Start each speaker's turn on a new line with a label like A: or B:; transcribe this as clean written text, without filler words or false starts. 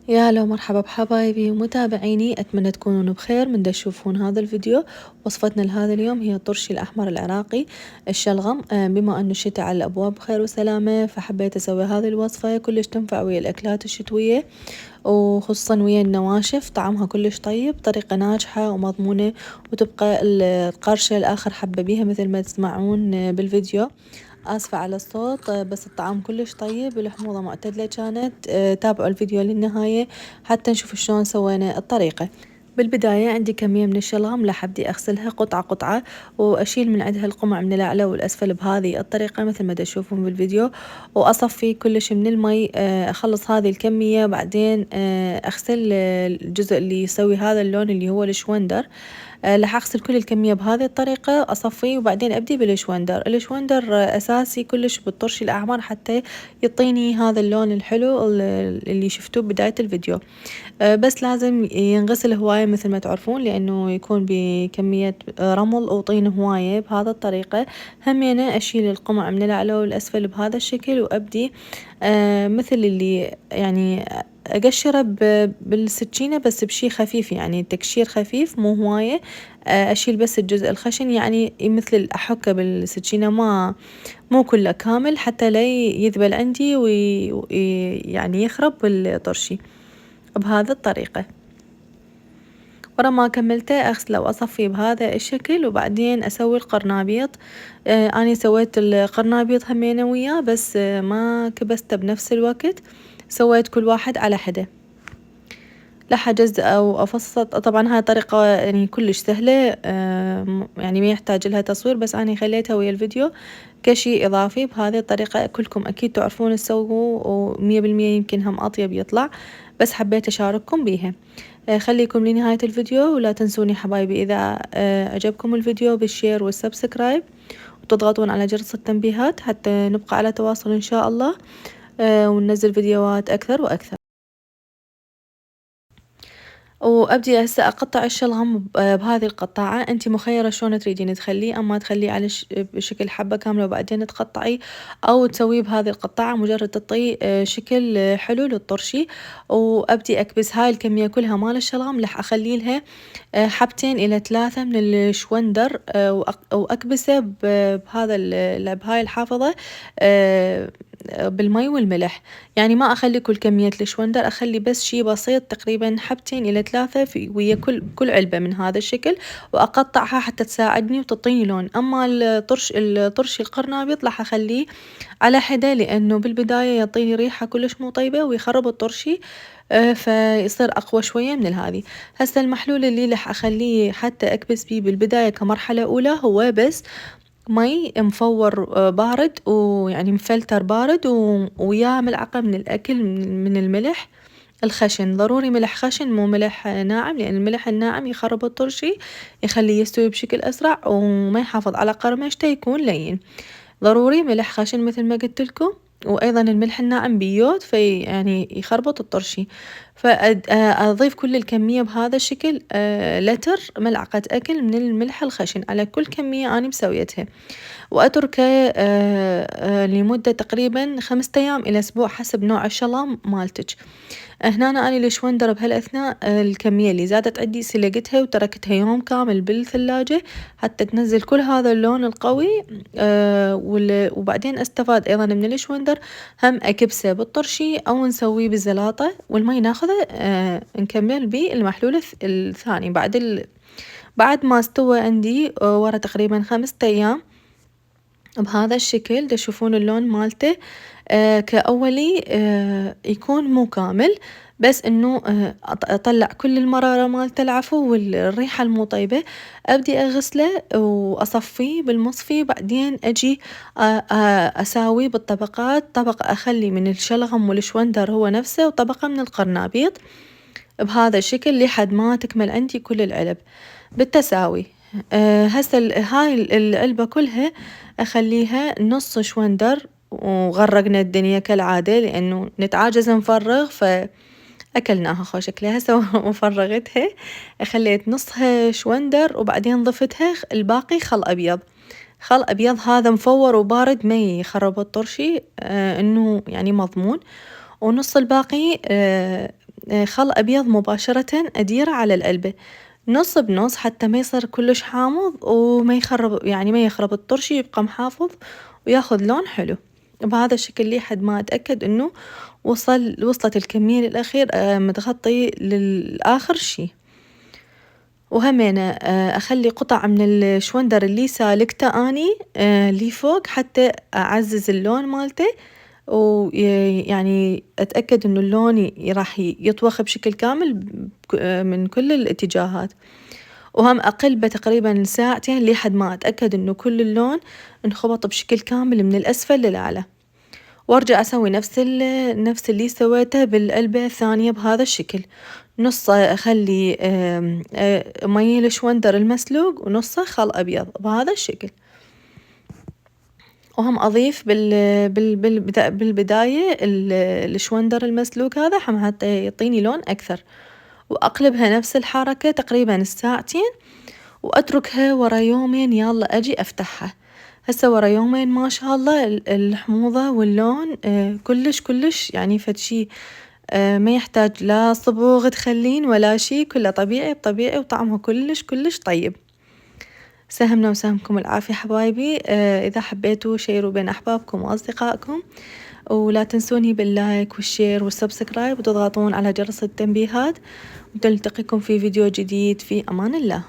A: يا هلا ومرحبا بحبايبي ومتابعيني، أتمنى تكونون بخير من تشوفون هذا الفيديو. وصفتنا لهذا اليوم هي الطرشي الأحمر العراقي الشلغم. بما أنه الشتاء على الأبواب بخير وسلامة، فحبيت أسوي هذه الوصفة كلش تنفع ويا الأكلات الشتوية، وخصوصا ويا النواشف. طعمها كلش طيب، طريقة ناجحة ومضمونة، وتبقى القرشة لآخر حبة بيها مثل ما تسمعون بالفيديو. آسفة على الصوت، بس الطعام كلش طيب، الحموضة معتدلة كانت. تابعوا الفيديو للنهاية حتى نشوف شلون سوينا الطريقة. بالبداية عندي كمية من الشلغم، راح أبدي أغسلها قطعة قطعة، وأشيل من عندها القمع من الأعلى والأسفل بهذه الطريقة مثل ما تشوفون بالفيديو، وأصفي كلش من المي. أخلص هذه الكمية، بعدين أغسل الجزء اللي يسوي هذا اللون اللي هو الشوندر. راح أغسل كل الكمية بهذه الطريقة، أصفيه وبعدين أبدي بالشوندر. الشوندر أساسي كلش بالطرش الأحمر حتى يعطيني هذا اللون الحلو اللي شفتوه بداية الفيديو. بس لازم ينغسل هواية مثل ما تعرفون، لأنه يكون بكمية رمل وطين هواية بهذا الطريقة. همينة أشيل القمع من الأعلى والأسفل بهذا الشكل، وأبدي مثل اللي يعني أقشره بالسكينة، بس بشي خفيف، يعني تقشير خفيف مو هواية. أشيل بس الجزء الخشن، يعني مثل أحكه بالسكينة، مو كله كامل حتى لا يذبل عندي يعني يخرب بالطرشي بهذا الطريقة. ورا ما كملته أغسله وأصفيه بهذا الشكل، وبعدين أسوي القرنابيط. أنا سويت القرنابيط همينة وياه، بس ما كبسته بنفس الوقت، سويت كل واحد على حدة. لا أجزأ أو أفصل. طبعا هاي طريقة يعني كلش سهلة، يعني ما يحتاج لها تصوير، بس أنا خليتها ويا الفيديو كشي إضافي. بهذه الطريقة كلكم أكيد تعرفون تسووا، ومية بالمية يمكن هم أطيب يطلع، بس حبيت أشارككم بيها. خليكم لنهاية الفيديو، ولا تنسوني حبايبي إذا عجبكم الفيديو بالشير والسبسكرايب، وتضغطون على جرس التنبيهات حتى نبقى على تواصل إن شاء الله، وننزل فيديوهات أكثر وأكثر. وأبدي هسه أقطع الشلغم بهذه القطاعة. أنتي مخيرة شلون تريدين تخليه، أما تخليه على بشكل حبة كاملة وبعدين تقطعيه، أو تسويه بهذه القطاعة مجرد تعطيه شكل حلو للطرشي. وأبدي أكبس هاي الكمية كلها مال الشلغم، راح أخلي لها حبتين إلى 3 من الشوندر، وأكبسه بهاي الحافظة، بالمي والملح. يعني ما أخلي كل كمية الشوندر، أخلي بس شي بسيط، تقريبا حبتين إلى 3 في ويا كل علبة من هذا الشكل، وأقطعها حتى تساعدني وتعطيني لون. أما الطرش القرنابيط راح أخليه على حدة، لأنه بالبداية يعطيني ريحة كلش مو طيبة ويخرب الطرشي، فيصير أقوى شوية من هذه. هسه المحلول اللي راح أخليه حتى أكبس بيه بالبداية كمرحلة أولى هو بس مي مفور بارد، ويعني مفلتر بارد، ويا ملعقة من الأكل من الملح الخشن. ضروري ملح خشن مو ملح ناعم، لأن الملح الناعم يخرب الطرشي، يخليه يستوي بشكل أسرع وما يحافظ على قرمشته، يكون لين. ضروري ملح خشن مثل ما قلت لكم، وأيضا الملح الناعم بيود في يعني يخربط الطرشي. فأضيف كل الكمية بهذا الشكل، لتر ملعقة أكل من الملح الخشن على كل كمية أنا مسويتها، وأتركه لمدة تقريبا 5 أيام إلى أسبوع حسب نوع الشلام مالتج. هنا أنا الشوندر بهالأثناء الكمية اللي زادت عندي سلقتها وتركتها يوم كامل بالثلاجة حتى تنزل كل هذا اللون القوي. وبعدين استفاد أيضا من الشوندر، هم أكبسه بالطرشي أو نسويه بالزلاطة، والمي ناخذه نكمل بيه المحلول الثاني. بعد ما استوى عندي ورا تقريبا 5 أيام بهذا الشكل. تشوفون اللون مالته كأولي يكون مو كامل، بس انه اطلع كل المرارة مالته العفو والريحة المو طيبة. ابدي اغسله واصفيه بالمصفي، بعدين اجي اساوي بالطبقات، طبقة اخلي من الشلغم والشوندر هو نفسه، وطبقة من القرنابيط بهذا الشكل لحد ما تكمل عندي كل العلب بالتساوي. هسه هاي العلبة كلها أخليها نص شوندر، وغرقنا الدنيا كالعادة لأنه نتعاجز نفرغ، فأكلناها خوشكلها. هسه وفرغتها، خليت نصها شوندر، وبعدين ضفتها الباقي خل أبيض. خل أبيض هذا مفور وبارد، ما يخرب الطرشي، إنه يعني مضمون. ونص الباقي خل أبيض مباشرة أديره على العلبة نص بنص حتى ما يصير كلش حامض وما يخرب، يعني ما يخرب الطرش، يبقى محافظ وياخذ لون حلو. بهذا الشكل لحد ما أتأكد إنه وصلت الكمية للأخير متغطي للآخر شي. وهمينة أخلي قطع من الشوندر اللي سالكته أني اللي فوق حتى أعزز اللون مالته، ويعني أتأكد إنه اللون راح يطوخ بشكل كامل من كل الاتجاهات. وهم أقلبه تقريبا ساعتين لحد ما أتأكد إنه كل اللون انخبط بشكل كامل من الأسفل للأعلى، وأرجع أسوي نفس اللي سويته بالعلبة الثانية بهذا الشكل. نصه أخلي مي الشوندر المسلوق ونصه خل أبيض بهذا الشكل. وهم أضيف بالبداية الشوندر المسلوق هذا حتى يعطيني لون أكثر، وأقلبها نفس الحركة تقريبا ساعتين، وأتركها ورا يومين يلا أجي أفتحها. هسه ورا يومين ما شاء الله الحموضة واللون كلش يعني فد شي ما يحتاج لا صبوغ تخلين ولا شي، كله طبيعي بطبيعي، وطعمه كلش طيب. سهمنا وسهمكم العافية حبايبي. إذا حبيتوا شيروا بين أحبابكم وأصدقائكم، ولا تنسوني باللايك والشير والسبسكرايب، وتضغطون على جرس التنبيهات، وتلتقيكم في فيديو جديد. في أمان الله.